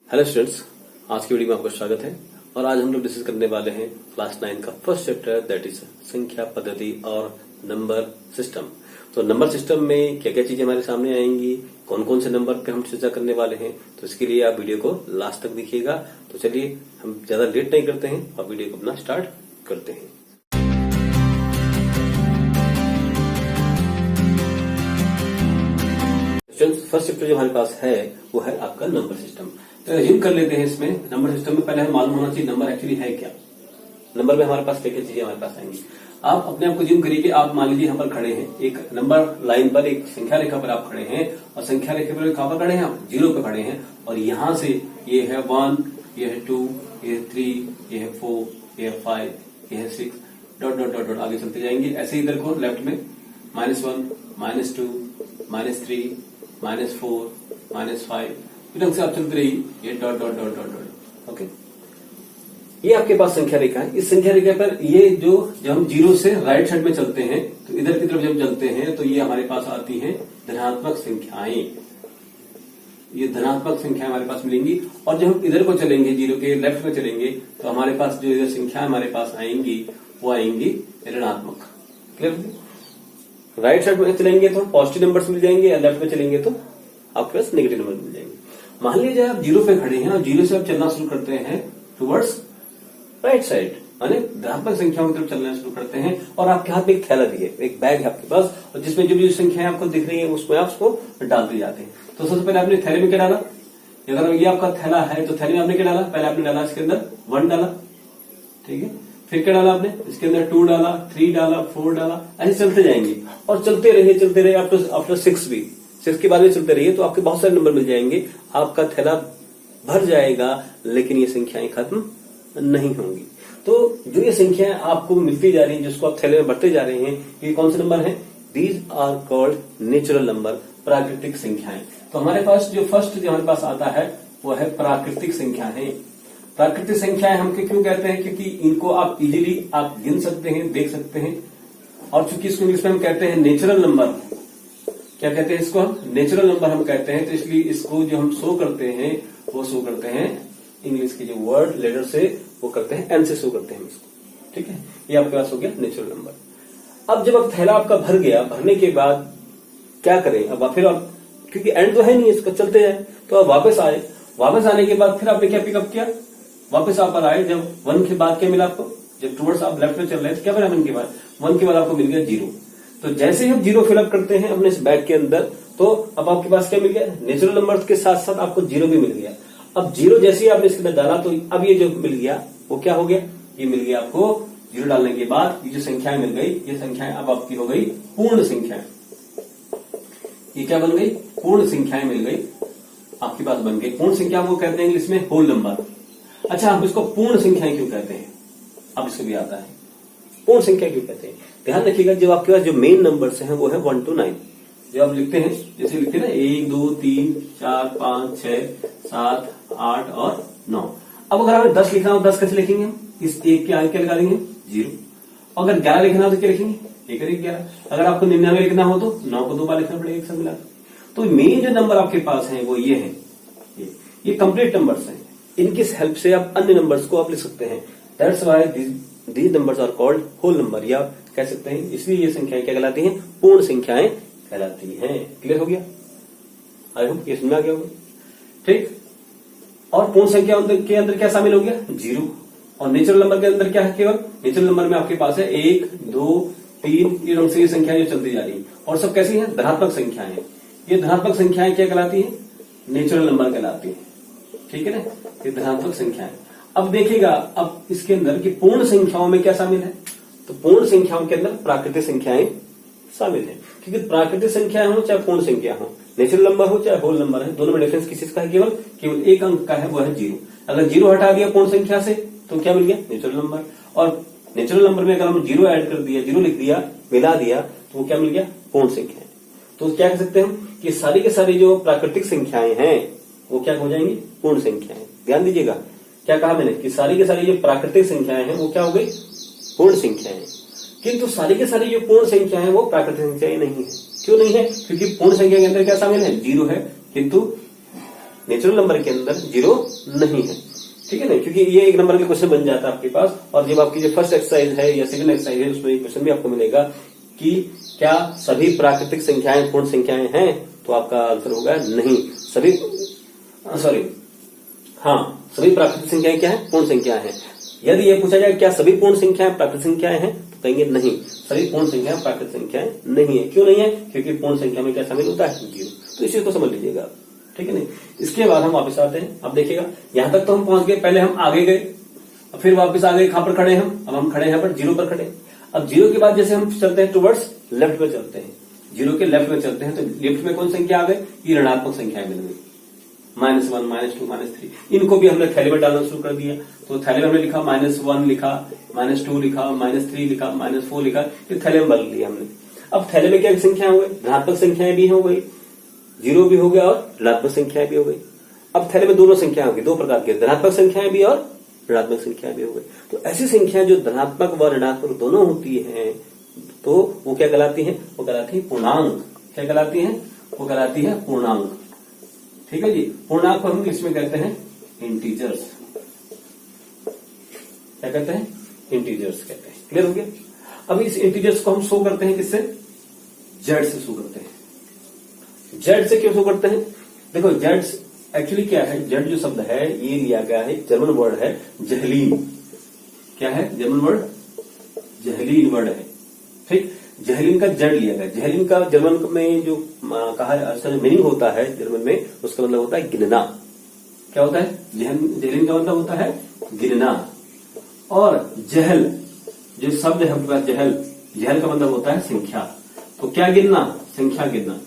Hello students, आज की video में आपका स्वागत है। और आज हम लोग डिस्कस करने वाले हैं क्लास 9 का फर्स्ट चैप्टर, दैट इज संख्या पद्धति और नंबर सिस्टम। तो नंबर सिस्टम में क्या क्या चीजें हमारे सामने आएंगी, कौन कौन से नंबर पे हम चर्चा करने वाले हैं, तो इसके लिए आप वीडियो को लास्ट तक देखिएगा। तो चलिए हम ज्यादा लेट नहीं करते हैं और वीडियो को अपना स्टार्ट करते हैं। फर्स्ट चैप्टर जो हमारे पास है वो है आपका नंबर सिस्टम। तो रिज्यूम कर लेते हैं। इसमें नंबर सिस्टम में पहले हमें मालूम होना चाहिए नंबर एक्चुअली है क्या। नंबर में हमारे पास क्या क्या चीजें हमारे पास आएंगी। आप अपने आप को रिज्यूम करिए कि आप मान लीजिए यहाँ पर खड़े हैं, एक नंबर लाइन पर, एक संख्या रेखा पर आप खड़े हैं और संख्या रेखा पर कहां पर खड़े हैं आप, 0 पे खड़े हैं। और यहां से ये है 1, ये है 2, ये है 3, ये है 4, ये है 5, ये है 6, डॉट डॉट डॉट डॉट आगे चलते जाएंगे। ऐसे ही इधर को लेफ्ट में -1, -2, -3, -4, -5 इस ढंग से आप चलते रहिए। ये dot dot dot dot dot. Okay, ये आपके पास संख्या रेखा है। इस संख्या रेखा पर ये जो जब हम 0 से राइट साइड में चलते हैं तो इधर की तरफ जब चलते हैं तो ये हमारे पास आती हैं धनात्मक संख्याएं। ये धनात्मक संख्याएं हमारे पास मिलेंगी। और जब हम इधर को चलेंगे, 0 के लेफ्ट में चलेंगे, तो हमारे पास जो इधर संख्याएं हमारे पास आएंगी वो आएंगी ऋणात्मक। क्लियर? राइट साइड में चलेंगे तो पॉजिटिव नंबर्स मिल जाएंगे, लेफ्ट में चलेंगे तो आपके पास नेगेटिव नंबर मिल जाएंगे। मान लीजिए आप 0 पे खड़े हैं और 0 से आप चलना शुरू करते हैं टुवर्ड्स राइट साइड, माने धनात्मक संख्याओं की तरफ चलना शुरू करते हैं। और आपके हाथ में एक थैला भी है, एक बैग है आपके पास, और जिसमें जो भी संख्याएं आपको दिख रही है उसमें आप उसको डालते जाते हैं। तो सबसे पहले आपने थैले में क्या डाला, अगर ये आपका थैला है तो थैले में आपने क्या डाला, पहले आपने डाला इसके अंदर 1 डाला, ठीक है। फिर क्या डाला आपने, इसके अंदर 2 डाला, 3 डाला, 4 डाला, ऐसे चलते जाएंगे और चलते रहिए आफ्टर 6 भी, 6 के बाद में चलते रहिए तो आपके बहुत सारे नंबर मिल जाएंगे। आपका थैला भर जाएगा लेकिन ये संख्याएं खत्म नहीं होंगी। तो जो ये संख्याएं आपको मिलती जा रही हैं, जिसको आप थैले में बढ़ते जा रहे हैं, ये कौन से नंबर हैं? These are called natural number, प्राकृतिक संख्याएं। तो हमारे पास जो फर्स्ट जो हमारे पास आता है वो है प्राकृतिक संख्याएं। प्राकृतिक संख्याएं हम क्यों कहते हैं? क्योंकि इनको आप इजीली आप गिन सकते हैं, देख सकते हैं। और चूंकि इसको इंग्लिश में हम कहते हैं नेचुरल नंबर, क्या कहते हैं इसको? हम नेचुरल नंबर हम कहते हैं। तो इसलिए इसको जो हम शो करते हैं वो शो करते हैं इंग्लिश के जो वर्ड लेटर से, वो करते हैं एन से शो करते हैं इसको, ठीक है। ये आपके पास हो गया नेचुरल नंबर। अब जब अब थैला आपका भर गया, भरने के बाद क्या करें? अब फिर आप, क्योंकि एंड तो है नहीं इसका, चलते जाए, तो आप वापस आए। वापस आने के बाद फिर आपने क्या पिकअप किया, वापस आप पर आए। जब 1 के बाद क्या मिला आपको, जब टुवर्ड्स आप लेफ्ट में चल रहे हैं तो क्या मिला 1 के बाद? 1 के बाद आपको मिल गया 0। तो जैसे ही हम 0 फिलअप करते हैं अपने इस बैग के अंदर, तो अब आपके पास क्या मिल गया? नेचुरल नंबर्स के साथ साथ आपको 0 भी मिल गया। अब 0 जैसे ही आपने इसके अंदर डाला तो अब ये जो मिल गया वो क्या हो गया? ये मिल गया आपको 0 डालने के बाद ये जो संख्याएं मिल गई, ये संख्याएं अब आपकी हो गई पूर्ण संख्याएं। ये क्या बन गई? पूर्ण संख्याएं मिल गई आपके पास, बन गई पूर्ण संख्या। वो कहते हैं इंग्लिश में होल नंबर। अच्छा, हम इसको पूर्ण संख्याएं क्यों कहते हैं? अब इसको भी आता है, पूर्ण संख्या क्यों कहते हैं? ध्यान रखिएगा, जब आपके पास जो मेन नंबर्स हैं वो है 1 to 9। जो आप लिखते हैं, जैसे लिखते हैं ना 1, 2, 3, 4, 5, 6, 7, 8 और 9। अब अगर हमें 10 लिखना हो, 10 कैसे लिखेंगे हम? इस 1 के आगे क्या लगा देंगे? 0। अगर 11 लिखना हो तो क्या लिखेंगे? 1 और 1 11। अगर आपको 99 लिखना हो तो 9 को 2 बार लिखना पड़ेगा एक साथ मिला। तो मेन जो नंबर आपके पास है वो ये है, ये कंप्लीट नंबर्स हैं। इनकी हेल्प से आप अन्य नंबर्स को आप लिख सकते हैं। That's why these numbers are called whole number, या कह सकते हैं इसलिए ये संख्याएं क्या कहलाती हैं? पूर्ण संख्याएं कहलाती हैं। क्लियर हो गया? आई होप ये समझ आ गया होगा, ठीक। और पूर्ण संख्या के अंदर क्या शामिल हो गया? 0। और नेचुरल नंबर के अंदर क्या है? केवल नेचुरल नंबर में आपके पास है 1, 2, 3, ये ढंग से ये संख्याएं जो चलती जा रही है। और सब कैसी हैं? धनात्मक संख्याएं। ये धनात्मक संख्याएं क्या कहलाती है? नेचुरल नंबर कहलाती है, ठीक है ना। ये धनात्मक संख्याएं। अब देखिएगा, अब इसके अंदर की पूर्ण संख्याओं में क्या शामिल है? तो पूर्ण संख्याओं के अंदर प्राकृतिक संख्याएं शामिल है। क्योंकि प्राकृतिक संख्याएं हो चाहे पूर्ण संख्या हो, नेचुरल नंबर हो चाहे होल नंबर है, दोनों में डिफरेंस किस चीज का है? केवल एक अंक का है, वो है 0। अगर 0 हटा दिया पूर्ण संख्या से तो क्या मिल गया? Natural number. और नेचुरल नंबर में अगर हम 0 ऐड कर दिया, 0 लिख दिया, मिला दिया, तो वो क्या मिल गया? पूर्ण संख्या। तो क्या कह सकते हैं कि सारी के सारी जो प्राकृतिक संख्याएं हैं वो क्या हो जाएंगी? पूर्ण संख्याएं। ध्यान दीजिएगा, क्या कहा मैंने कि सारी के सारी जो प्राकृतिक संख्याएं हैं वो क्या हो गई? पूर्ण संख्याएं। किंतु सारी के सारी जो पूर्ण संख्याएं हैं वो प्राकृतिक संख्याएं नहीं है। क्यों नहीं है? क्योंकि पूर्ण संख्या के अंदर क्या शामिल है? 0 है, किंतु नेचुरल नंबर के अंदर जीरो नहीं है, ठीक है ना, क्योंकि ये एक नंबर का क्वेश्चन बन जाता है आपके पास। और जब आपकी जो फर्स्ट एक्सरसाइज है या सेकंड एक्सरसाइज है उसमें क्वेश्चन भी आपको मिलेगा कि क्या सभी प्राकृतिक संख्याएं पूर्ण संख्याएं हैं, तो आपका आंसर होगा नहीं। सभी सभी प्राकृतिक संख्याएं क्या है, पूर्ण संख्याएं हैं। यदि ये पूछा जाए क्या सभी पूर्ण संख्याएं प्राकृतिक संख्याएं हैं, तो कहेंगे नहीं, सभी पूर्ण संख्याएं प्राकृतिक संख्याएं नहीं है। क्यों नहीं है, क्योंकि पूर्ण संख्या में क्या शामिल होता है, जीरो। तो इस चीज को समझ लीजिएगा, ठीक है नहीं। इसके बाद हम वापस आते हैं। अब देखिएगा यहां तक तो हम पहुंच गए, पहले हम आगे गए, फिर वापस आ गए, कहां पर खड़े हम, अब हम खड़े हैं यहाँ पर जीरो पर खड़े। अब जीरो के बाद जैसे हम चलते हैं टुवर्ड्स लेफ्ट में चलते हैं, जीरो के लेफ्ट में चलते हैं, तो लेफ्ट में कौन संख्या आ गई, ये ऋणात्मक संख्याएं मिल गई, -1, -2, -3। इनको भी हमने थैले में डालना शुरू कर दिया। तो थैले में हमने लिखा -1 लिखा, -2 लिखा, -3 लिखा, -4 लिखा, ये थैले में बदल लिया हमने। अब थैले में क्या संख्या हो गई, धनात्मक संख्याएं भी हो गई, जीरो भी हो गया और ऋणात्मक संख्याएं भी हो गई। अब थैले में दोनों संख्या होगी, दो प्रकार की, धनात्मक संख्याएं भी और ऋणात्मक संख्याएं भी हो गई। तो ऐसी संख्या जो धनात्मक व ऋणात्मक दोनों होती हैं, तो वो क्या कहलाती है, वो कहलाती है पूर्णांक। क्या कहलाती है, वो कहलाती है पूर्णांक, ठीक है जी। पूर्णांक को हम इसमें कहते हैं इंटीजर्स। क्या कहते हैं, इंटीजर्स कहते हैं। क्लियर हो गया। अब इस इंटीजर्स को हम शो करते हैं किससे, जेड से शो करते हैं। जेड से क्यों शो करते हैं, देखो जेड एक्चुअली क्या है, जेड जो शब्द है ये लिया गया है, जर्मन वर्ड है जहलीन। क्या है, जर्मन वर्ड जहलीन वर्ड है, ठीक। जहलीन का जेड लिया गया। जहलीन का जर्मन में जो कहा मीनिंग होता है जर्मन में, उसका मतलब होता है गिनना। क्या होता है, जहलीन का मतलब होता है गिनना। और जहल जो शब्द है आपके पास, जहल का मतलब होता है संख्या। तो क्या गिनना, संख्या गिनना,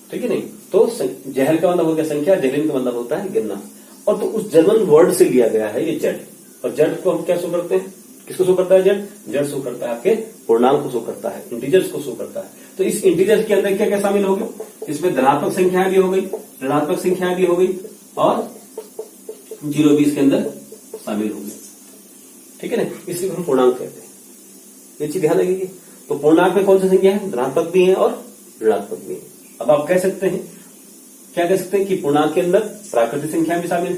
ठीक है नहीं। तो जहल का मतलब हो गया संख्या, जहलीन का मतलब होता है गिनना। और तो उस जर्मन वर्ड से लिया गया है ये जेड। और जेड को हम क्या शो करते हैं, किसको शो करता है, जेड शो करता है आपके पूर्णांक को शो करता है, इंटीजर्स को शो करता है। तो इस इंटीजर्स के अंदर क्या क्या शामिल हो गया, इसमें धनात्मक संख्याएं भी हो गई, ऋणात्मक संख्याएं भी हो गई और जीरो भी इसके अंदर शामिल हो गई, ठीक है ना। इसलिए हम पूर्णांक कहते हैं, ये चीज ध्यान रखिए। तो पूर्णांक में कौन सी संख्या है, धनात्मक भी है और ऋणात्मक भी है। अब आप कह सकते हैं, क्या कह सकते हैं कि पूर्णांक के अंदर प्राकृतिक संख्याएं भी शामिल है,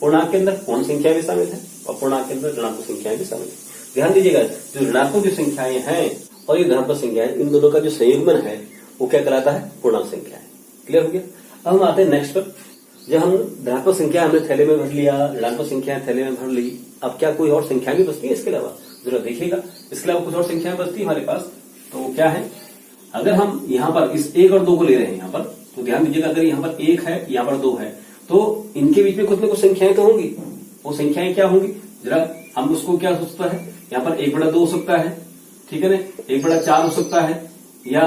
पूर्णांक के अंदर पूर्ण संख्या भी शामिल है और पूर्णांक के अंदर ऋणात्मक संख्याएं भी शामिल है। ध्यान दीजिएगा, जो ऋणात्मक जो संख्याएं हैं और ये धनात्मक संख्याएं, इन दोनों का जो संयुग्मन है वो क्या कहलाता है, पूर्णांक संख्या है। क्लियर हो गया। अब हम आते हैं नेक्स्ट पर। जब हम धनात्मक संख्या हमने थैले में भर लिया, ऋणात्मक संख्या थैले में भर ली, अब क्या कोई और संख्या भी बचती है इसके अलावा, जरा देखिएगा। इसके अलावा कुछ और संख्याएं बचती है हमारे पास, तो क्या है, अगर हम यहाँ पर इस 1 और 2 को ले रहे हैं यहाँ पर, तो ध्यान दीजिएगा, अगर यहाँ पर 1 है, यहाँ पर 2 है, तो इनके बीच में कुछ न कुछ संख्याएं तो होंगी। वो संख्याएं क्या होंगी, जरा हम उसको क्या हो सकता है, यहाँ पर 1/2 हो सकता है, ठीक है ना, 1/4 हो सकता है, या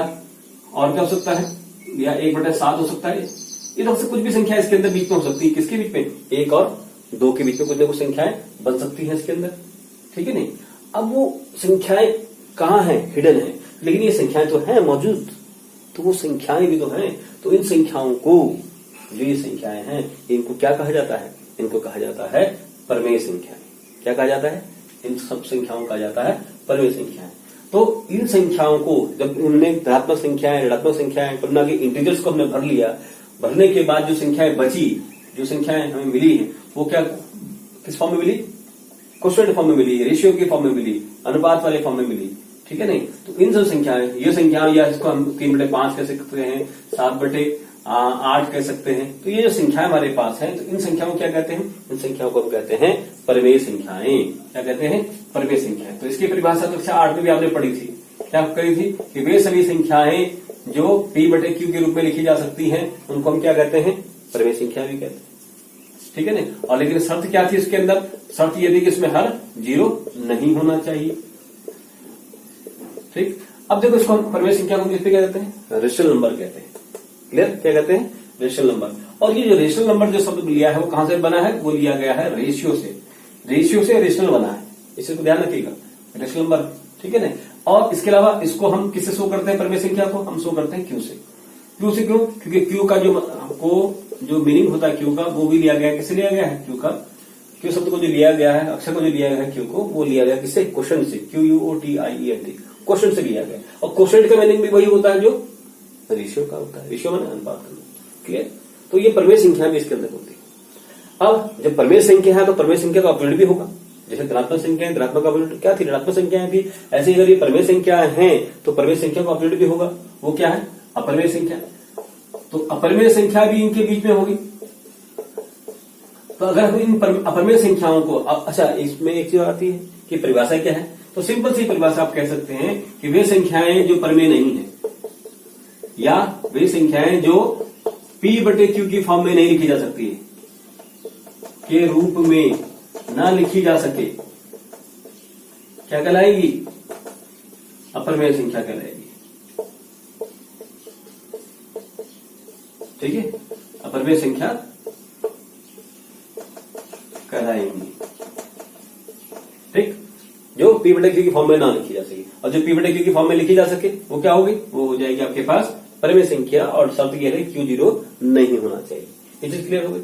और क्या हो सकता है, या 1/7 हो सकता है। इधर से कुछ भी संख्या इसके अंदर बीच में हो सकती है, किसके बीच में, 1 और 2 के बीच में कुछ न कुछ संख्याएं बन सकती है इसके अंदर, ठीक है नहीं। अब वो संख्याएं कहाँ है, हिडन है, लेकिन ये संख्याएं तो है मौजूद, तो वो संख्याएं भी तो हैं। तो इन संख्याओं को, जो ये संख्याएं हैं, इनको क्या कहा जाता है, इनको कहा जाता है परमेय संख्याएं। क्या कहा जाता है, इन सब संख्याओं कहा जाता है परमेय संख्याएं। तो इन संख्याओं को जब हमने धनात्मक संख्याएं, ऋणात्मक संख्याएं, तुलना के इंटीजर्स को हमने भर लिया, भरने के बाद जो संख्याएं बची, जो संख्याएं हमें मिली है, वो क्या किस फॉर्म में मिली, क्वोशिएंट फॉर्म में मिली, रेशियो के फॉर्म में मिली, अनुपात वाले फॉर्म में मिली, ठीक है नहीं। तो इन सब संख्याएं, ये संख्याएं, या इसको हम 3/5 कह सकते हैं, 7/8 कह सकते हैं। तो ये जो संख्याएं हमारे पास हैं, तो इन संख्याओं को क्या कहते हैं, इन संख्याओं को हम कहते हैं परमेय संख्याएं। क्या कहते हैं, परमेय संख्याएं। तो इसकी परिभाषा तो कक्षा 8 में भी आपने पढ़ी थी। क्या करी थी कि वे सभी संख्याएं जो P/Q के रूप में लिखी जा सकती हैं, उनको हम क्या कहते हैं, परमेय संख्या भी कहते हैं, ठीक है ना। और लेकिन शर्त क्या थी इसके अंदर, शर्त ये थी कि इसमें हर जीरो नहीं होना चाहिए, ठीक। अब देखो, इसको हम परमेय संख्या को किससे कहते हैं, रेशनल नंबर कहते हैं। क्लियर, क्या कहते हैं, रेशनल नंबर। और ये जो रेशनल नंबर जो शब्द लिया है वो कहां से बना है, वो लिया गया है रेशियो से, रेशियो से रेशनल बना है, इसे तो ध्यान रखिएगा, रेशनल नंबर, ठीक है ना। और इसके अलावा इसको हम किससे शो करते हैं, परमेय संख्या को हम शो करते हैं क्यू से। क्यू से क्यों, क्योंकि क्यू का जो मीनिंग होता है क्यू का, वो भी लिया गया है, किससे लिया गया है, क्यू का, क्यू शब्द को जो लिया गया है, अक्षर को जो लिया गया है क्यू को, वो लिया गया किससे, क्वोशिएंट से, QUOTIENT, क्वोशिएंट से लिया गया। और क्वोशिएंट का मीनिंग भी वही होता है जो रेशियो का होता है, रेशियो माने अनुपात करना। क्लियर। तो ये परमेय संख्या भी इसके अंदर होती है। अब जब परमेय संख्या है तो परमेय संख्या का ऑपोजिट भी होगा। जैसे धनात्मक संख्या है, धनात्मक का ऑपोजिट क्या थी? ऋणात्मक संख्याएं थी। ऐसे अगर ये परमेय संख्या है तो परमेय संख्या का ऑपोजिट भी होगा। वो क्या है? अपरमेय संख्या। तो अपरमेय संख्या भी इनके बीच में होगी। तो अगर हम इन अपरमेय संख्याओं को, अच्छा इसमें एक चीज आती है कि परिभाषा क्या है, तो सिंपल सी परिभाषा आप कह सकते हैं कि वे संख्याएं जो परमेय नहीं है या वे संख्याएं जो P/Q की फॉर्म में नहीं लिखी जा सकती है, के रूप में ना लिखी जा सके, क्या कहलाएगी? अपरमेय संख्या कहलाएगी। ठीक है, अपरमेय संख्या कहलाएंगी। ठीक, जो P/Q की फॉर्म में ना लिखी जा सके, और जो P/Q की फॉर्म में लिखी जा सके वो क्या होगी? वो हो जाएगी आपके पास परमेय संख्या, और शर्त यह है Q0 नहीं होना चाहिए। ये चीज क्लियर हो गई?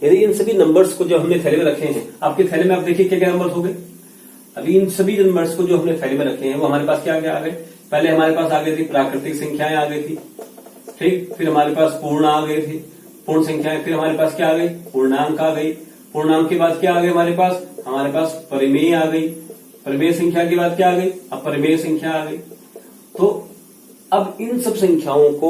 यदि इन सभी नंबर्स को जो हमने थैले में रखे हैं, आपके थैले में आप देखिए क्या क्या नंबर्स हो गए। अभी इन सभी नंबर्स को जो हमने थैले में रखे हैं वो हमारे पास क्या क्या आ गए? पहले हमारे पास आ गई थी प्राकृतिक संख्याएं आ गई थी। ठीक, फिर हमारे पास पूर्ण आ गए थे, पूर्ण संख्याएं। फिर हमारे पास क्या आ गई? पूर्णांक आ गई। पूर्णांक के बाद क्या आ गई हमारे पास? हमारे पास परिमेय आ गई। परिमेय संख्या के बाद क्या आ गई? अपरिमेय संख्या आ गई। तो अब इन सब संख्याओं को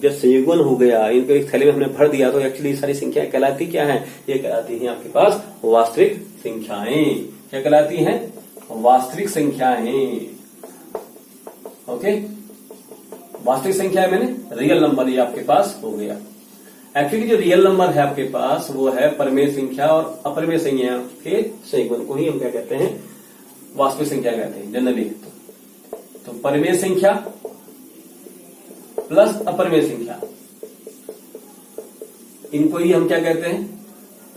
जब संयुग्मन हो गया, इनको एक थैले में हमने भर दिया, तो एक्चुअली सारी संख्याएं कहलाती क्या है? ये कहलाती हैं आपके पास वास्तविक संख्याएं। क्या कहलाती हैं? वास्तविक संख्याएं। ओके, वास्तविक संख्या मैंने रियल नंबर ये आपके पास हो गया। एक्चुअली जो रियल नंबर है आपके पास वो है परमेय संख्या और अपरिमेय संख्या के संयुग्मन को ही हम क्या कहते हैं? वास्तविक संख्या कहते हैं जनरली। तो परमेय संख्या प्लस अपरमेय संख्या, इनको ही हम क्या कहते हैं?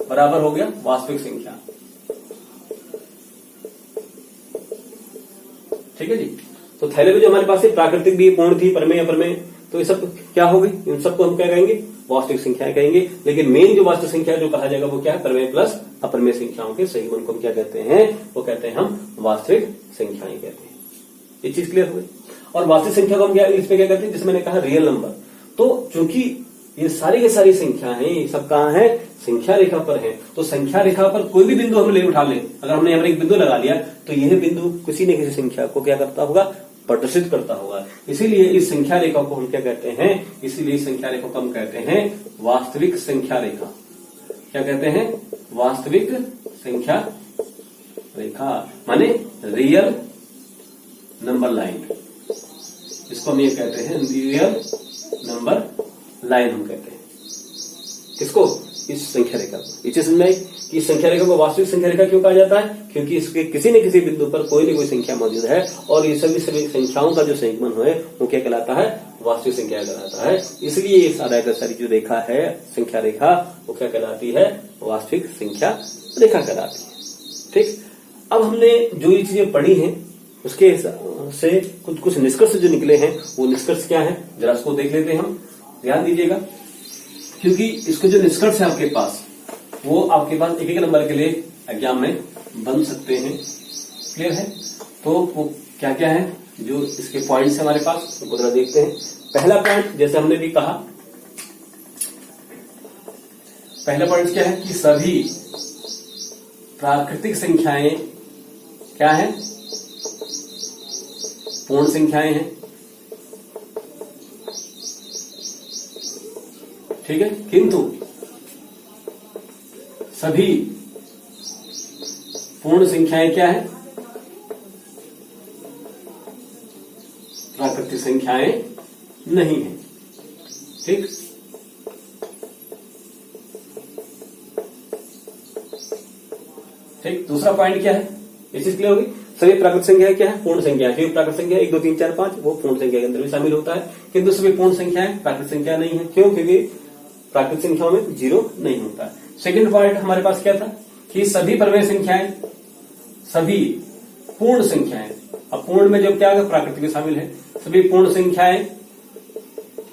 बराबर हो गया वास्तविक संख्या। ठीक है जी। तो थैले में जो हमारे पास प्राकृतिक भी पूर्ण थी, परमेय अपरमेय, तो ये सब क्या हो गई? इन सबको हम क्या कहेंगे? वास्तविक संख्याएं कहेंगे। लेकिन मेन जो वास्तविक संख्या जो कहा जाएगा वो क्या है? परमेय प्लस अपरमेय संख्याओं के संयुग्मन को हम क्या कहते हैं? वो कहते हैं हम वास्तविक संख्याएं कहते हैं। ये चीज क्लियर हो गई। और वास्तविक संख्या को हम क्या इसमें क्या कहते हैं? जिसमें मैंने कहा रियल नंबर। तो चूंकि ये सारी की सारी संख्याएं सब कहां है? संख्या रेखा पर है। तो संख्या रेखा पर कोई भी बिंदु हम ले उठा लें, अगर हमने यहाँ पर एक बिंदु लगा लिया तो यह बिंदु किसी न किसी संख्या को क्या करता होगा? प्रदर्शित करता होगा। इसीलिए इस संख्या रेखा को हम क्या कहते हैं? इसीलिए इस संख्या रेखा को हम कहते हैं वास्तविक संख्या रेखा। क्या कहते हैं? वास्तविक संख्या रेखा, माने रियल नंबर लाइन। इसको हम ये कहते हैं रियल नंबर लाइन हम कहते हैं। किसको? इस संख्या रेखा को। इस में कि संख्या रेखा को वास्तविक संख्या रेखा क्यों कहा जाता है? क्योंकि इसके किसी न किसी बिंदु पर कोई न कोई संख्या मौजूद है, और ये सभी संख्याओं का जो संयुग्मन है वो क्या कहलाता है? वास्तविक संख्या कहलाता है। इसलिए ये सारी जो रेखा है संख्या रेखा, वो क्या कहलाती है? वास्तविक संख्या रेखा कहलाती है। ठीक, अब हमने जो ये चीजें पढ़ी हैं उसके से कुछ निष्कर्ष जो निकले हैं, वो निष्कर्ष क्या है जरा उसको देख लेते हैं हम। ध्यान दीजिएगा, क्योंकि इसके जो निष्कर्ष है आपके पास वो आपके पास एक एक नंबर के लिए एग्जाम में बन सकते हैं। क्लियर है? तो वो क्या क्या है जो इसके पॉइंट्स है हमारे पास, उनको जरा देखते हैं। पहला पॉइंट, जैसे हमने भी कहा, पहला पॉइंट क्या है कि सभी प्राकृतिक संख्याएं क्या है? पूर्ण संख्याएं हैं। ठीक है, किंतु सभी पूर्ण संख्याएं क्या है? प्राकृतिक संख्याएं नहीं है। ठीक, ठीक। दूसरा पॉइंट क्या है? ये चीज क्लियर होगी। सभी प्राकृतिक संख्या क्या है? पूर्ण संख्या। क्योंकि प्राकृतिक संख्या 1 2 3 4 5 वो पूर्ण संख्या के अंदर भी शामिल होता है, किंतु सभी पूर्ण संख्याएं प्राकृतिक संख्या नहीं है। क्यों? क्योंकि प्राकृतिक संख्याओं में 0 नहीं होता है। सेकंड पॉइंट हमारे पास क्या था कि सभी परमेय संख्याएं, सभी पूर्ण संख्याएं, अब पूर्ण में जब क्या है? प्राकृतिक में शामिल है। सभी पूर्ण संख्याएं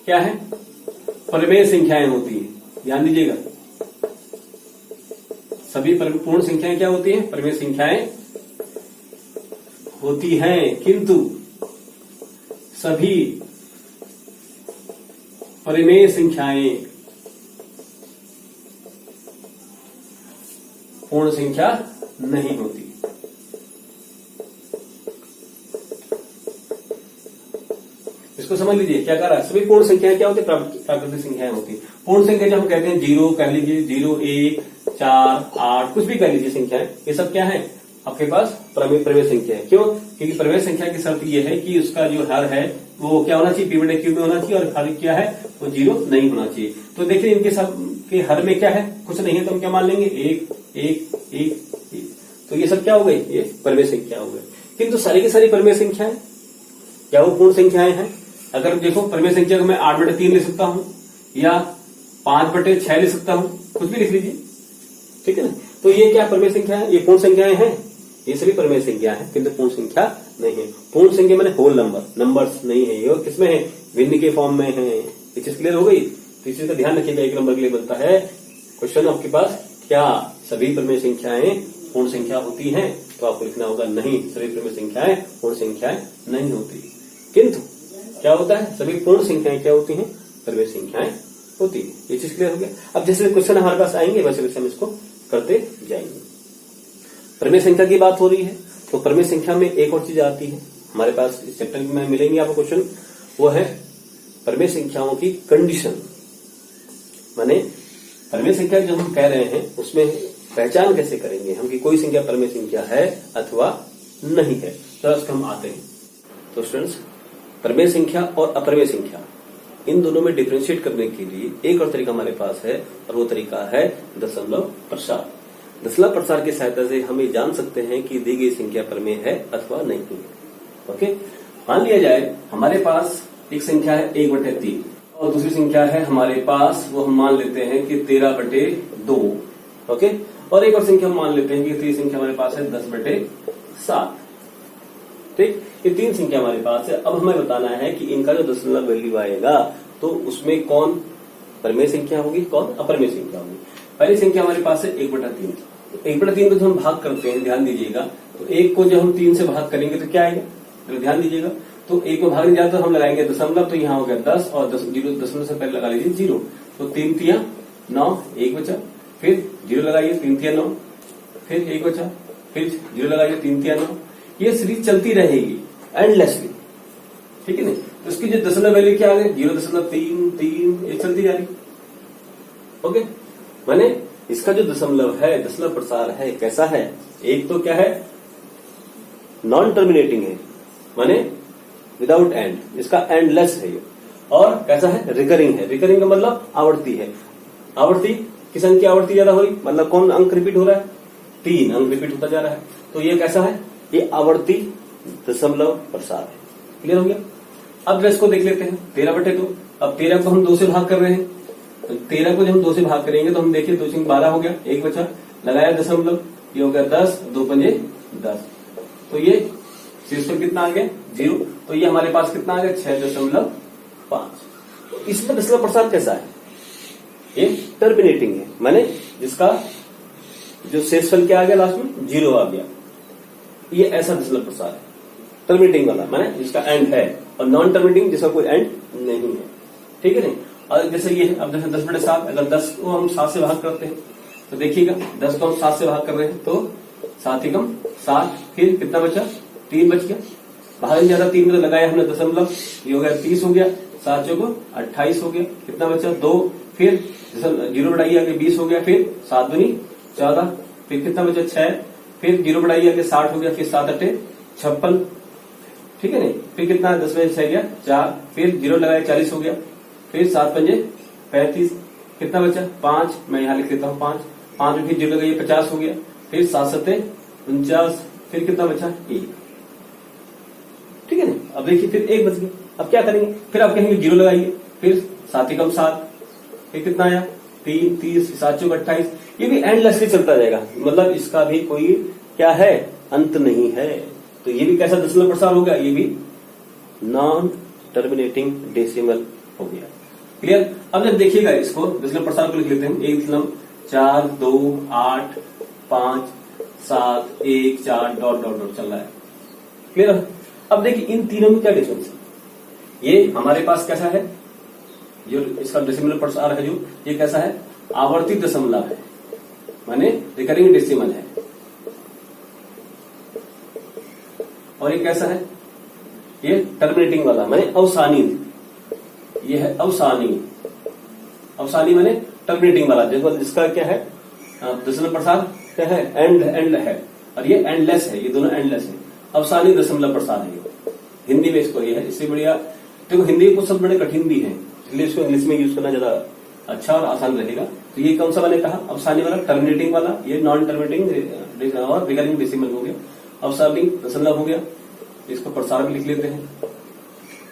क्या है? परमेय संख्याएं होती है। ध्यान दीजिएगा, सभी पूर्ण संख्याएं क्या होती हैं? परमेय संख्याएं होती हैं, किंतु सभी परिमेय संख्याएं पूर्ण संख्या नहीं होती। इसको समझ लीजिए क्या कह रहा है, सभी पूर्ण संख्याएं क्या होती है, प्राकृतिक संख्याएं होती है। पूर्ण संख्या जब हम कहते हैं 0 कह लीजिए, 0, 1, 4, 8 कुछ भी कह लीजिए संख्याएं, ये सब क्या है आपके पास प्रमेय संख्या है। क्यों? क्योंकि प्रमेय संख्या की शर्त ये है कि उसका जो हर है वो क्या होना चाहिए, पी बटे क्यू में होना चाहिए, और हर क्या है वो 0 नहीं होना चाहिए। तो देखिए इनके सब के हर में क्या है, कुछ नहीं है, तो हम क्या मान लेंगे 1, 1, 1, 1। तो ये सब क्या हो गई, ये प्रमेय संख्या हो गई। किंतु सारी की सारी प्रमेय संख्याएं क्या वो पूर्ण संख्याएं हैं? अगर देखो प्रमेय संख्या को मैं 8 बटे 3 लिख सकता हूं या 5 बटे 6 लिख सकता हूं, कुछ भी लिख लीजिए, ठीक है ना। तो ये क्या प्रमेय संख्या है, ये पूर्ण संख्याएं हैं, ये सभी प्रमेय संख्या है, किंतु पूर्ण संख्या नहीं है। पूर्ण संख्या मैंने होल नंबर्स नहीं है, ये किसमें है, भिन्न के फॉर्म में है। ये चीज क्लियर हो गई। तो इस चीज का ध्यान रखिएगा, 1 नंबर के लिए बनता है क्वेश्चन आपके पास, क्या सभी प्रमेय संख्याएं पूर्ण संख्या होती हैं? तो आपको लिखना होगा नहीं, सभी प्रमेय संख्याएं पूर्ण संख्याएं नहीं होती। किंतु क्या होता है, सभी पूर्ण संख्याएं क्या होती हैं, प्रमेय संख्याएं होती है। ये चीज क्लियर हो गया। अब जैसे क्वेश्चन हमारे पास आएंगे वैसे वैसे हम इसको करते जाएंगे। प्रमेय संख्या की बात हो रही है, तो प्रमेय संख्या में एक और चीज आती है हमारे पास, इस चैप्टर में मिलेंगे आपको क्वेश्चन, वो है प्रमेय संख्याओं की कंडीशन। माने प्रमेय संख्या जो हम कह रहे हैं उसमें पहचान कैसे करेंगे हम कि कोई संख्या प्रमेय संख्या है अथवा नहीं है। तो उसको हम आते हैं। तो स्टूडेंट्स, प्रमेय संख्या और अप्रमेय संख्या इन दोनों में डिफरेंशिएट करने के लिए एक और तरीका हमारे पास है, और वो तरीका है दशमलव प्रसार। दशमलव प्रसार की सहायता से हम ये जान सकते हैं कि दी गई संख्या प्रमेय है अथवा नहीं है। ओके, मान लिया जाए हमारे पास एक संख्या है 1 बटे 3 और दूसरी संख्या है हमारे पास, वो हम मान लेते हैं कि 13 बटे 2। ओके, और एक और संख्या हम मान लेते हैं कि तीसरी संख्या हमारे पास है 10 बटे 7। ठीक, ये 3 संख्या हमारे पास है। अब हमें बताना है कि इनका जो दशमलव वैल्यू आएगा तो उसमें कौन प्रमेय संख्या होगी, कौन अप्रमेय संख्या होगी। पहली संख्या हमारे पास है 1 बटा 3। 1 बटा 3 को जो हम भाग करते हैं, ध्यान दीजिएगा, तो 1 को जब हम 3 से भाग करेंगे तो क्या आएगा, तो ध्यान दीजिएगा, तो 1 को भागने जाते तो हम लगाएंगे दशमलव, तो यहाँ हो गया 10 और 10 जीरो दशमलव से पहले लगा लीजिए 0, तो 3 तिया 9, 1 बचा, फिर 0 लगाइए 3 तिया 9, फिर 1 बचा, फिर 0 लगाइए 3 तिया 9। ये सीरीज चलती रहेगी एंडलेसली, ठीक है नहीं। तो इसकी जो दशमलव वैल्यू क्या आ गई, 0.3 ये चलती जा रही। ओके, माने इसका जो दशमलव है, दशमलव प्रसार है, कैसा है, एक तो क्या है नॉन टर्मिनेटिंग है, माने विदाउट एंड, इसका एंडलेस है ये, और कैसा है रिकरिंग है। रिकरिंग का मतलब आवर्ती है। आवर्ती किस अंक की आवर्ती ज्यादा हो रही, मतलब कौन अंक रिपीट हो रहा है, 3 अंक रिपीट होता जा रहा है। तो ये कैसा है, ये आवर्ती दशमलव प्रसार है। क्लियर हो गया। अब इसको देख लेते हैं 13 बटे 2। अब 13 को हम 2 से भाग कर रहे हैं, तो 13 को जब हम 2 से भाग करेंगे तो हम देखिए 2 से 12 हो गया, 1 बचा, लगाया दशमलव, ये हो गया 10, 2 पंजे 10, तो ये शीर्ष पर कितना आ गया 0, तो ये हमारे पास कितना आ गया 6.5। तो इसमें दशमलव प्रसार कैसा है, ये टर्मिनेटिंग है, माने जिसका जो शेषफल क्या आ गया लास्ट में 0 आ गया, ये ऐसा दशमलव प्रसार है। टर्मिनेटिंग वाला माने जिसका एंड है, और नॉन टर्मिनेटिंग जिसका कोई एंड नहीं है, ठीक है नहीं। और जैसे ये अब जैसे 10 बटे 7, अगर 10 को हम 7 से भाग करते हैं तो देखिएगा 10 को हम 7 से भाग कर रहे हैं तो 7 एकम 7, फिर कितना बचा 3 बच गया, भाग ज्यादा 3 में तो लगाया हमने दशमलव, ये हो गया 30 हो गया, 7 चौको 28 हो गया, कितना बचा 2, फिर 0 बढ़ाइए आगे 20 हो गया, फिर 7 दूनी 14, फिर कितना बचा 6, फिर 0 बढ़ाइए आगे 60 हो गया, फिर 7 अट्ठे 56, ठीक है नहीं, फिर कितना 10 में 6 गया 4, फिर 0 लगाया 40 हो गया, फिर 7 पंजे 35, कितना बचा 5, मैं यहाँ लिख देता हूँ 5 में फिर 0 लगाइए 50 हो गया, फिर 7 सत्ते 49, फिर कितना बचा 1, ठीक है नहीं। अब देखिए फिर 1 बच गया, अब क्या करेंगे, फिर आप कहेंगे 0 लगाइए, फिर 7 एकम 7, फिर कितना आया 3, 30, 7 चौक 28, ये भी एंडलेसली चलता जाएगा, मतलब इसका भी कोई क्या है अंत नहीं है। तो ये भी कैसा दशमलव प्रसार हो गया, ये भी नॉन टर्मिनेटिंग डेसिमल हो गया। क्लियर। अब जब देखिएगा इसको दशमलव प्रसार को लिख लेते हैं, 1 दशमलव 4 2 8 5 7 1 4 डॉट डॉट डॉट चल रहा है। क्लियर। अब देखिए इन तीनों में क्या डिफरेंस है, ये हमारे पास कैसा है, जो इसका दशमलव प्रसार है जो ये कैसा है आवर्ती दशमलव है, माने रिकरिंग डेसिमल है। और ये कैसा है, ये टर्मिनेटिंग वाला माने अवसानी, ये है अवसानी। अवसानी माने टर्मिनेटिंग वाला, जिसका क्या है दशमलव प्रसार क्या है, एंड है, और ये एंडलेस है, ये दोनों एंडलेस है। अवसानी दशमलव प्रसार है ये हिंदी में, इसको ये है। इससे बढ़िया देखो हिंदी कुछ शब्द बड़े कठिन भी है, इसलिए इसको इंग्लिश में यूज करना ज्यादा अच्छा और आसान रहेगा। तो ये कौन सा मैंने कहा, अवसानी वाला, टर्मिनेटिंग वाला, ये नॉन टर्मिनेटिंग और रिकरिंग डेसिमल हो गया। अवसानी दशमलव हो गया, इसको प्रसार भी लिख लेते हैं।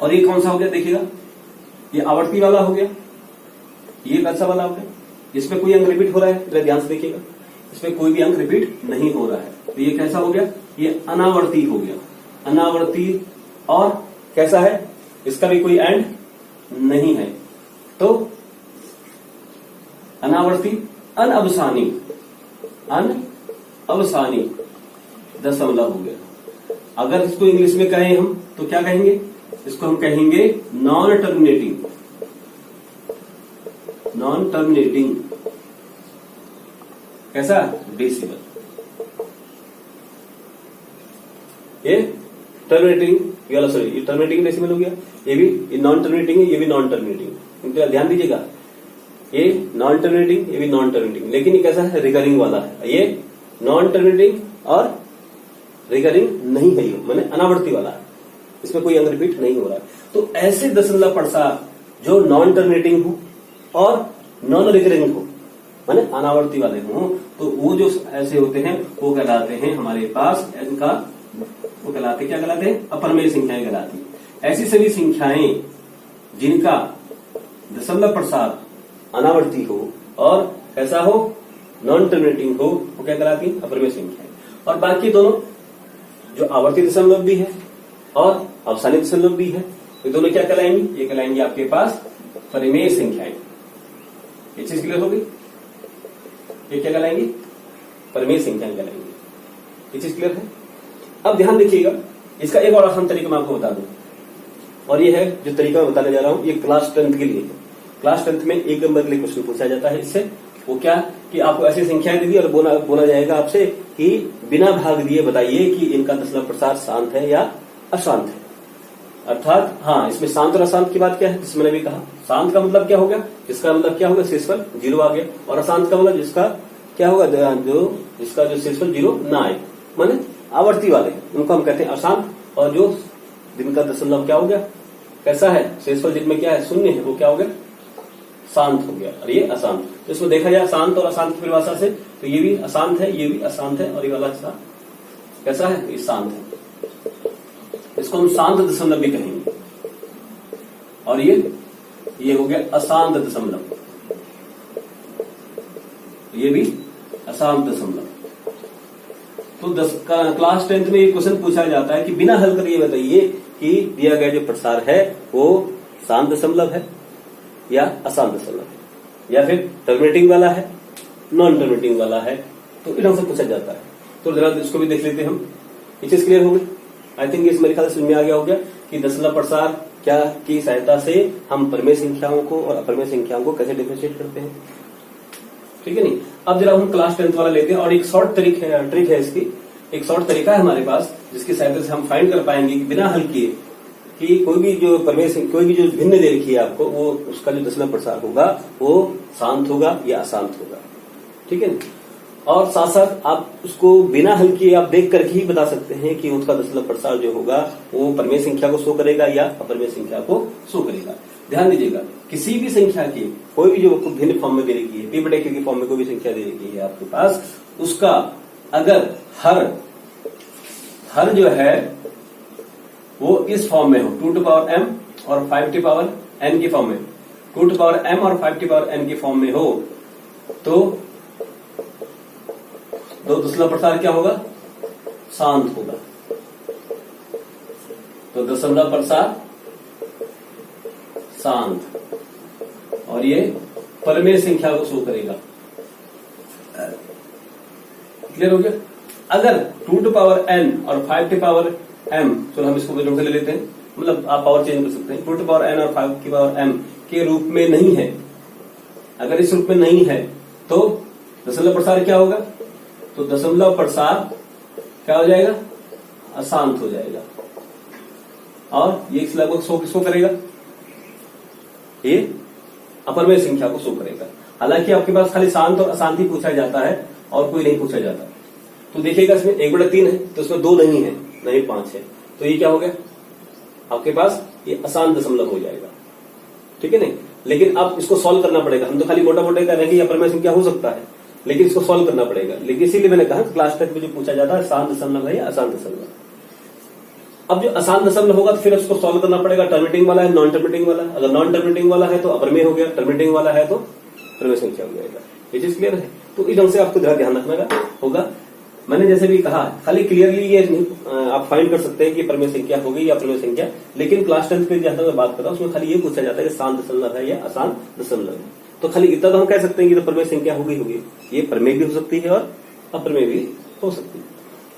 और ये कौन सा हो गया देखिएगा, ये आवर्ती वाला हो गया, ये कैसा वाला हो गया, इसमें कोई अंक रिपीट हो रहा है, जरा ध्यान से देखिएगा, इसमें कोई भी अंक रिपीट नहीं हो रहा है। तो ये कैसा हो गया, ये अनावर्ती हो गया, अनावर्ती। और कैसा है, इसका भी कोई एंड नहीं है, तो अनावर्ती अनअवसानी, अनअवसानी दशमलव हो गया। अगर इसको इंग्लिश में कहें हम तो क्या कहेंगे, इसको हम कहेंगे नॉन टर्मिनेटिंग, नॉन टर्मिनेटिंग कैसा डेसिमल। ये टर्मिनेटिंग वाला, सॉरी ये टर्मिनेटिंग डेसिमल हो गया, ये भी नॉन टर्मिनेटिंग है, ये भी नॉन टर्मिनेटिंग। इनका ध्यान दीजिएगा, ये नॉन टर्मिनेटिंग, ये भी नॉन टर्मिनेटिंग, लेकिन ये कैसा है, रिकरिंग वाला है। ये नॉन टर्मिनेटिंग और रिकरिंग नहीं है, ये माने अनावर्ती वाला है, इसमें कोई अंक रिपीट नहीं हो रहा है। तो ऐसे दशमलव प्रसार जो नॉन टर्मिनेटिंग हो और नॉन रिकरिंग हो, माने अनावर्ती वाले हों, तो वो जो ऐसे होते हैं वो कहलाते हैं हमारे पास, इनका वो कहलाते क्या कहलाते हैं, अपरमेय संख्याएं कहलाती। ऐसी सभी संख्याएं जिनका दशमलव प्रसार अनावर्ती हो और कैसा हो, नॉन टर्मिनेटिंग हो, वो क्या कहलाती, अपरमेय संख्याएं। और बाकी दोनों जो आवर्ती दशमलव भी है और अवसानी दशमलव भी है, ये दोनों क्या कहलाएंगी, ये कहलाएंगे आपके पास परिमेय संख्याएं। ये चीज क्लियर हो गई, ये क्या कहलाएंगी, परिमेय संख्याएं कहलाएंगी। ये चीज क्लियर है। अब ध्यान देखिएगा, इसका एक और आसान तरीका मैं आपको बता दूं, और ये है जो तरीका मैं बताने जा रहा हूं, ये क्लास 10th के लिए है। क्लास 10th में 1 नंबर के लिए क्वेश्चन पूछा जाता है इससे, वो क्या कि आपको ऐसी संख्याएं दी और बोला जाएगा आपसे कि बिना भाग दिए बताइए कि इनका दशमलव प्रसार शांत है या अशांत है। अर्थात हाँ, इसमें शांत और अशांत की बात क्या है, जिसमें मैंने भी कहा शांत का मतलब क्या होगा, जिसका मतलब क्या होगा शेषफल 0 आ गया, और अशांत का मतलब जिसका क्या होगा, जो इसका जो शेषफल 0 ना आए, माने आवर्ती वाले, उनको हम कहते हैं अशांत। और जो जिनका दशमलव क्या हो गया, कैसा है, शेषफल जिनमें क्या है, 0 है, वो क्या हो गया, शांत हो गया, और ये अशांत। तो इसमें देखा जाए शांत और अशांत की परिभाषा से, तो ये भी अशांत है, ये भी अशांत है, और ये वाला कैसा है, ये शांत है। इसको हम शांत दशमलव भी कहेंगे। और ये हो गया अशांत दशमलव, ये भी अशांत दशमलव। तो क्लास 10th में ये क्वेश्चन पूछा जाता है कि बिना हल कर ये बताइए कि दिया गया जो प्रसार है वो शांत दशमलव है या अशांत दशमलव है, या फिर टर्मिनेटिंग वाला है, नॉन टर्मिनेटिंग वाला है। तो इन से पूछा जाता है। तो जरा इसको भी देख लेते हैं हम। ये चीज क्लियर हो गई, आई थिंक इस मेरे ख्याल से समझ में आ गया होगा कि दशमलव प्रसार क्या की सहायता से हम परिमेय संख्याओं को और अपरिमेय संख्याओं को कैसे डिफरेंशिएट करते हैं, ठीक है नहीं। अब जरा हम क्लास 10th वाला लेते हैं, और एक शॉर्ट ट्रिक है इसकी, एक शॉर्ट तरीका है हमारे पास जिसकी सहायता से हम फाइंड कर पाएंगे कि बिना हल किए कि कोई भी जो कोई भी जो भिन्न दे रखी है आपको, वो उसका जो दशमलव प्रसार होगा वो शांत होगा या अशांत होगा, ठीक है। और साथ साथ आप उसको बिना हल किए आप देख करके ही बता सकते हैं कि उसका दशमलव प्रसार जो होगा वो परिमेय संख्या को शो करेगा या अपरिमेय संख्या को शो करेगा। ध्यान दीजिएगा, किसी भी संख्या की कोई भी जो भिन्न फॉर्म में दे रखी है, p बटे q की फॉर्म में कोई भी संख्या दे रखी है आपके पास, उसका अगर हर जो है वो इस फॉर्म में हो, 2 टू पावर m और 5 टू पावर n की फॉर्म में, 2 टू पावर m और 5 टू पावर n की फॉर्म में हो, तो दशमलव प्रसार क्या होगा, शांत होगा। तो दशमलव प्रसार शांत, और ये परिमेय संख्या को शो करेगा। क्लियर हो गया। अगर 2 टू पावर n और 5 टू पावर m, चलो हम इसको विलोम से ले लेते हैं, मतलब आप पावर चेंज कर सकते हैं, 2 टू पावर n और 5 की पावर m के रूप में नहीं है, अगर इस रूप में नहीं है तो दशमलव प्रसार क्या होगा, तो दशमलव प्रसार क्या हो जाएगा, अशांत हो जाएगा। और ये लगभग शो किसको करेगा, ये अपरमेय संख्या को शो करेगा। हालांकि आपके पास खाली शांत और अशांत ही पूछा जाता है और कोई नहीं पूछा जाता। तो देखिएगा इसमें 1/3 है तो इसमें 2 नहीं है, नहीं 5 है, तो ये क्या हो गया आपके पास, ये अशांत दशमलव हो जाएगा। ठीक है नहीं, लेकिन अब इसको सॉल्व करना पड़ेगा। हम तो खाली मोटा मोटा कर रहे हैं कि अपरमेय संख्या हो सकता है, लेकिन इसको सॉल्व करना पड़ेगा। लेकिन इसीलिए मैंने कहा क्लास टेस्ट में जो पूछा जाता है शांत दशमलव है या अशांत दशमलव। अब जो अशांत दशमलव होगा तो फिर उसको सॉल्व करना पड़ेगा, टर्मिनेटिंग वाला है नॉन टर्मिनेटिंग वाला। अगर नॉन टर्मिनेटिंग वाला है तो अपरमेय हो गया, टर्मिनेटिंग वाला है तो अपरमेय संख्या हो जाएगा। ये चीज क्लियर है। तो इस ढंग से आपको ध्यान रखना होगा। मैंने जैसे भी कहा खाली क्लियरली ये आप फाइंड कर सकते हैं कि परमेय संख्या होगी या अपरमेय संख्या, लेकिन क्लास 10 पे जहां मैं बात कर रहा हूं उसमें खाली ये पूछा जाता है कि शांत दशमलव है या अशांत दशमलव है। तो खाली इतना तो हम कह सकते हैं कि तो परमेय संख्या होगी, ये परमेय भी हो सकती है और अपरमेय भी हो सकती है।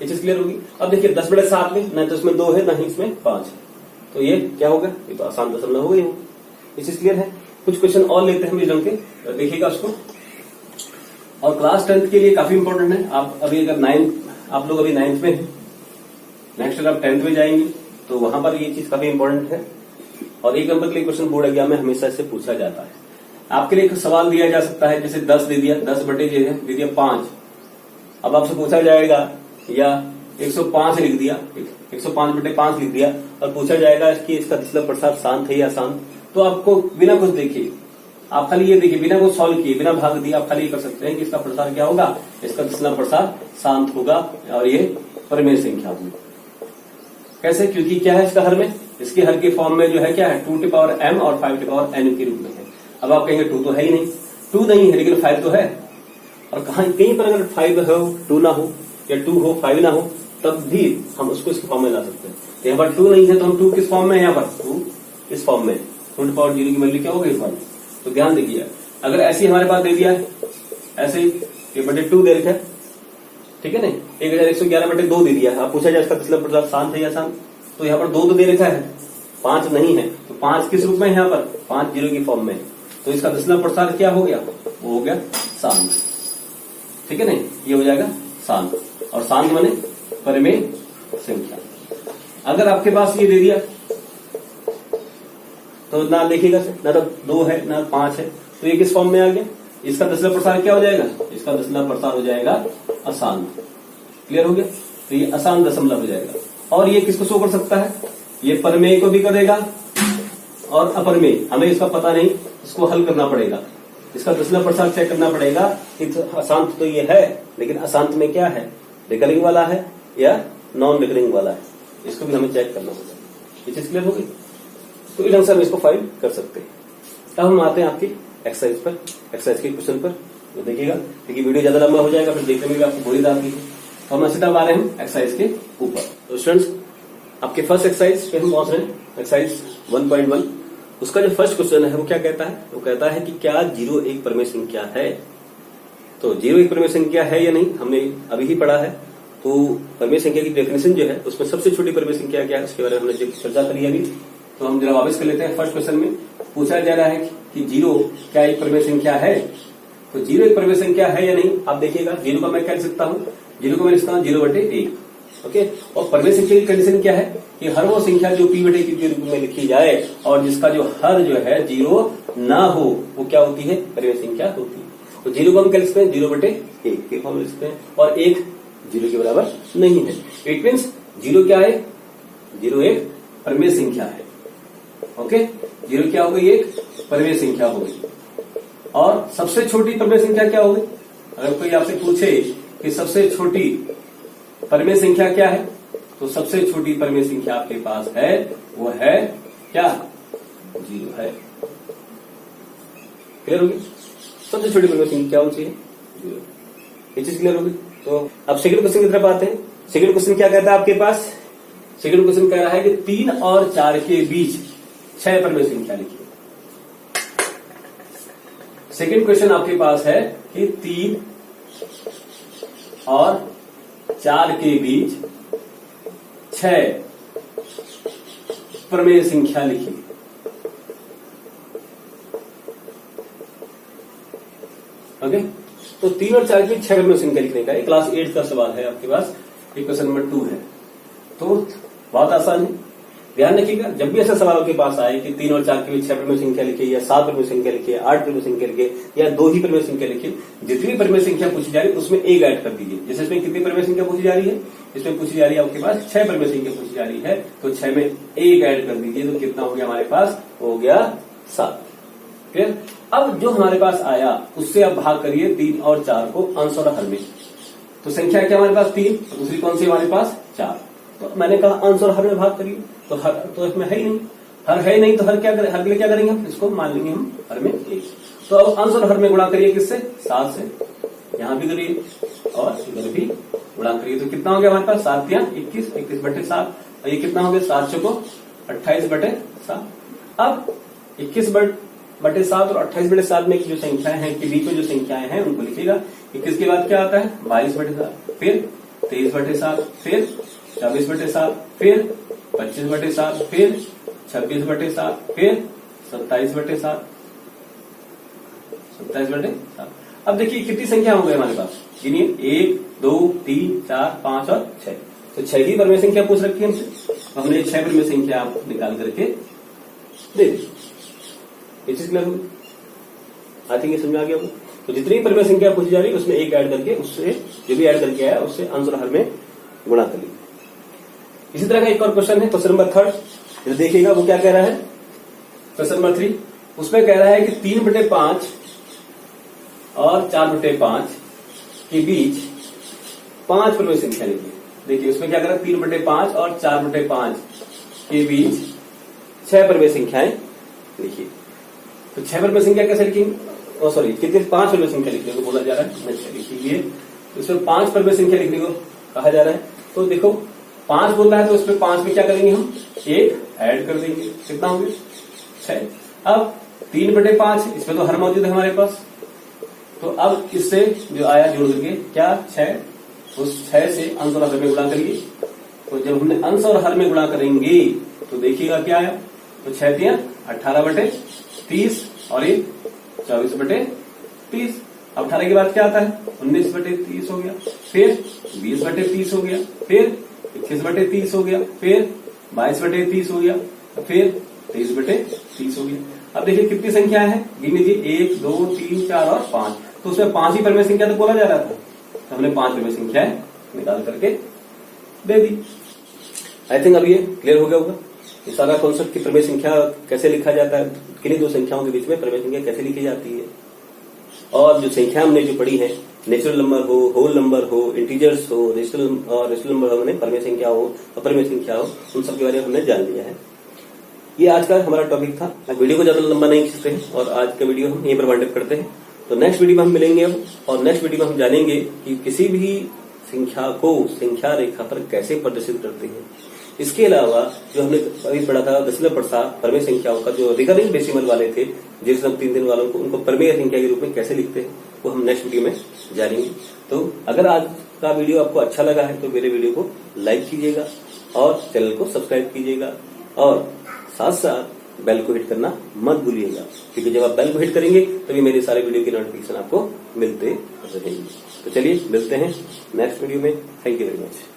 ये चीज क्लियर होगी। अब देखिए 10/7 में न तो इसमें 2 है न ही इसमें 5 है, तो ये क्या होगा, ये तो अशांत दशमलव हो गई। ये चीज क्लियर है। कुछ क्वेश्चन और लेते हैं हम इस ढंग के, देखिएगा उसको। और क्लास 10 के लिए काफी इंपॉर्टेंट है। आप अभी अगर आप लोग अभी 9th में हैं, नेक्स्ट ईयर आप 10th में जाएंगे तो वहां पर ये चीज काफी इंपॉर्टेंट है। और 1 नंबर के लिए क्वेश्चन बोर्ड एग्जाम में हमेशा इससे पूछा जाता है। आपके लिए एक सवाल दिया जा सकता है, जैसे 10 दे दिया, 10/5 दे दिया 5। अब आपसे पूछा जाएगा, या 105 लिख दिया, 105/5 लिख दिया और पूछा जाएगा कि इसका दशमलव प्रसार शांत है या अशांत। तो आपको बिना कुछ देखिए, आप खाली ये देखिए, बिना कुछ सॉल्व किए, बिना भाग दिए आप खाली ये कर सकते हैं कि इसका प्रसार क्या होगा, इसका दशमलव प्रसार शांत होगा और ये परमेय संख्या होगी। कैसे, क्योंकि क्या है इसका हर में, इसके हर के फॉर्म में जो है क्या है 2m और 5n के रूप में है। अब आप कहेंगे 2 तो है ही नहीं, 2 नहीं है लेकिन 5 तो है। और कहीं पर अगर 5 हो 2 ना हो, या 2 हो 5 ना हो, तब भी हम उसको इस फॉर्म में ला सकते हैं। तो यहाँ पर 2 नहीं है तो हम 2 किस फॉर्म में है, यहाँ पर 2 इस फॉर्म में, 2 की वैल्यू क्या होगी इस फॉर्म। तो ध्यान देखिए, अगर ऐसे हमारे पास दे दिया है, ऐसे ही ये बटे 2 दे रखा है, ठीक है ना, 1111/2 दे दिया है। आप पूछा जाए इसका दशमलव प्रसार शांत है या अशांत, तो यहाँ पर 2 तो दे रखा है, 5 नहीं है। तो 5 किस रूप में है, यहाँ पर 5 0 की फॉर्म में, तो इसका दशमलव प्रसार क्या हो गया, वो हो गया शांत। ठीक है नहीं, ये हो जाएगा शांत। और शांत माने परमेय संख्या। अगर आपके पास ये दे दिया तो ना देखिएगा, ना तो 2 है ना 5 है, तो ये किस फॉर्म में आ गया, इसका दशमलव प्रसार क्या हो जाएगा, इसका दशमलव प्रसार हो जाएगा अशांत। क्लियर हो गया। तो ये अशांत दशमलव हो जाएगा। और ये किसको शो कर सकता है, ये परमेय को भी करेगा और अपरमेय। हमें इसका पता नहीं, इसको हल करना पड़ेगा, इसका दशमलव प्रसार चेक करना पड़ेगा। अशांत तो ये है, लेकिन अशांत में क्या है, रिकरिंग वाला है या नॉन रिकरिंग वाला है, इसको भी हमें चेक करना होगा। ये चीज क्लियर हो गई। तो इस ढंग से हम इसको फाइंड कर सकते हैं। अब हम आते हैं आपकी एक्सरसाइज पर, एक्सरसाइज के क्वेश्चन पर। तो देखिएगा, देखिए वीडियो ज्यादा लंबा हो जाएगा, फिर देखने में भी आपको बोरियत आती है। तो हम सीधा आ रहे हैं एक्सरसाइज के ऊपर। तो स्टूडेंट्स, आपके फर्स्ट एक्सरसाइज पे हम पहुंच रहे हैं, एक्सरसाइज 1.1। उसका जो फर्स्ट क्वेश्चन है वो क्या कहता है, वो कहता है कि क्या 0 एक परमेय संख्या है। तो 0 एक परमेय संख्या है या नहीं, हमने अभी ही पढ़ा है। तो परमेय संख्या की डेफिनेशन जो है उसमें सबसे छोटी परमेय संख्या क्या है, उसके बारे में हमने चर्चा करी अभी। तो हम जरा वापस कर लेते हैं। फर्स्ट क्वेश्चन में पूछा जा रहा है कि 0 क्या एक परमेय संख्या है। तो 0 एक परमेय संख्या है या नहीं, आप देखिएगा। 0 का मैं क्या लिख सकता हूँ, 0 को मैं लिखता हूँ 0/1। ओके। और परमेय संख्या की कंडीशन क्या है कि हर वो संख्या जो p/q के रूप में लिखी जाए और जिसका जो हर जो है 0 ना हो, वो क्या होती है, परमेय संख्या होती है। तो 0 को हम क्या लिखते हैं 0/1 के फॉर्म में लिखते हैं, और 1 0 के बराबर नहीं है। इट मीन्स 0 क्या है, 0 एक परमेय संख्या है। ओके। 0 क्या हो गई, एक परमेय संख्या हो गई। और सबसे छोटी परमेय संख्या क्या होगी, अगर कोई आपसे पूछे कि सबसे छोटी परमेय संख्या क्या है, तो सबसे छोटी परमेय संख्या आपके पास है वो है क्या, 0 है। क्लियर होगी। सबसे छोटी परमेय संख्या क्या होनी चाहिए, 0। ये चीज क्लियर होगी। तो अब सेकंड क्वेश्चन की तरफ आते हैं। सेकंड क्वेश्चन क्या कहता है आपके पास, सेकंड क्वेश्चन कह रहा है कि 3 और 4 के बीच 6 परमेय संख्या लिखिए। सेकंड क्वेश्चन आपके पास है कि 3 और 4 के बीच 6 परमेय संख्या लिखिए। ओके। तो 3 और 4 की 6 परिमेय संख्या लिखने का, एक क्लास 8 का सवाल है आपके पास, एक क्वेश्चन नंबर 2 है। तो बहुत आसान है, ध्यान रखिएगा जब भी ऐसा सवाल आपके पास आए कि 3 और 4 की 6 परिमेय संख्या लिखिए या 7 परिमेय संख्या लिखिए, 8 परिमेय संख्या लिखिए या 2 ही परिमेय संख्या लिखिए, जितनी परिमेय संख्या पूछी जा रही है उसमें एक ऐड कर दीजिए। जैसे इसमें कितनी परिमेय संख्या पूछी जा रही है, इसमें पूछी जा रही है आपके पास 6 परिमेय संख्या पूछी जा रही है, तो 6 में एक ऐड कर दीजिए, तो कितना हो गया हमारे पास, हो गया 7। फिर अब जो हमारे पास आया उससे अब भाग करिए 3 और 4 को अंश और हर में। तो संख्या क्या हमारे पास 3, तो दूसरी कौन सी हमारे पास 4। तो मैंने कहा अंश और हर में भाग करिए, तो हर तो इसमें है ही नहीं, हर है ही नहीं, तो हर क्या करें, हर के लिए क्या करेंगे हम, इसको मान लेंगे हम हर में 1। तो अब अंश और हर में गुणा करिए किससे, 7 से, यहां भी करिए और इधर भी गुणा करिए, तो कितना हो गया हमारे पास 7 या 21, 21/7, और ये कितना हो गया 7 चौको 28/7। अब 21/7 और 28/7 में की जो संख्याएं हैं, के बीच में जो संख्याएं हैं उनको लिखिएगा। 21 के बाद क्या आता है 22/7, फिर 23/7, फिर 24/7, फिर 25/7, फिर 26/7, फिर 27/7, 27/7। अब देखिए कितनी संख्या हो गई हमारे पास, गिनिए 1, 2, 3, 4, 5 और 6। तो 6 ही परिमेय संख्या पूछ रखी है हमसे, तो हमने 6 परिमेय संख्या आप निकाल करके दे दी। ये चीज क्लियर होगी, आई थिंक ये समझ आ गया होगा। तो जितनी परिमेय संख्या पूछी जा रही है उसमें एक ऐड करके, उससे जो भी ऐड करके आया उससे अंश और हर में गुणा कर लीजिए। इसी तरह का एक और क्वेश्चन है, क्वेश्चन नंबर 3, जो देखिएगा वो क्या कह रहा है, क्वेश्चन नंबर 3 उसमें कह रहा है कि 3/5 और 4/5 के बीच 5 परिमेय संख्या लिखिए। देखिए उसमें क्या कर रहा है, 3/5 और 4/5 के बीच 6 परिमेय संख्याएं लिखिए। तो 6 परिमेय संख्या कैसे लिखेंगे, सॉरी कितने, 5 परिमेय संख्या लिखने को बोला जा रहा है, लिखिए इसमें 5 परिमेय संख्या लिखने को कहा जा रहा है। तो देखो 5 बोल रहा है, तो उसमें 5 में क्या करेंगे हम, 1 ऐड कर देंगे, कितना होंगे 6। अब 3/5 इसमें तो हर मौजूद है हमारे पास, तो अब इससे जो आया जोड़ करके क्या 6, उस 6 से अंश और हर में गुणा करिए। तो जब हमने अंश और हर में गुणा करेंगे तो देखिएगा क्या आया, तो 6 तिया 18/30 और ये 24/30। अब 18 के बाद क्या आता है 19/30 हो गया, फिर 20/30 हो गया, फिर 21/30 हो गया, फिर 22/30 हो गया, फिर 23/30 हो गया। अब देखिए कितनी संख्या है, गिन लीजिए 1, 2, 3, 4 और 5। तो उसमें 5 ही परिमेय संख्या तो बोला जा रहा था, तो हमने 5 परिमेय संख्याएं निकाल करके दे दी। आई थिंक अब ये क्लियर हो गया होगा, ये सारा कॉन्सेप्ट की परिमेय संख्या कैसे लिखा जाता है, किन्हीं दो संख्याओं के बीच में परिमेय संख्या कैसे लिखी जाती है, और जो संख्या हमने जो पढ़ी है, नेचुरल नंबर हो, होल नंबर हो, इंटीजर्स हो, रेशनल नंबर हो, हमने परिमेय संख्या हो, अपरिमेय संख्या हो, उन सब के बारे में हमने जान लिया है। ये आज का हमारा टॉपिक था। वीडियो को ज्यादा लंबा नहीं खींचते हैं और आज का वीडियो हम यहीं पर वाइंड अप करते हैं। तो नेक्स्ट वीडियो में हम मिलेंगे अब, और नेक्स्ट वीडियो में हम जानेंगे कि किसी भी संख्या को संख्या रेखा पर कैसे प्रदर्शित करते हैं। इसके अलावा जो हमने अभी पढ़ा था दशमलव प्रसार परिमेय संख्याओं का, जो रिकरिंग डेसिमल वाले थे, जिसमें 3 दिन वालों को, उनको परिमेय संख्या के रूप में कैसे लिखते हैं, वो हम नेक्स्ट वीडियो में जानेंगे। तो अगर आज का वीडियो आपको अच्छा लगा है तो मेरे वीडियो को लाइक कीजिएगा और चैनल को सब्सक्राइब कीजिएगा, और साथ साथ बेल को हिट करना मत भूलिएगा, क्योंकि जब आप बेल को हिट करेंगे तभी मेरे सारे वीडियो की नोटिफिकेशन आपको मिलते रहेंगे। तो चलिए मिलते हैं नेक्स्ट वीडियो में। Thank you very much.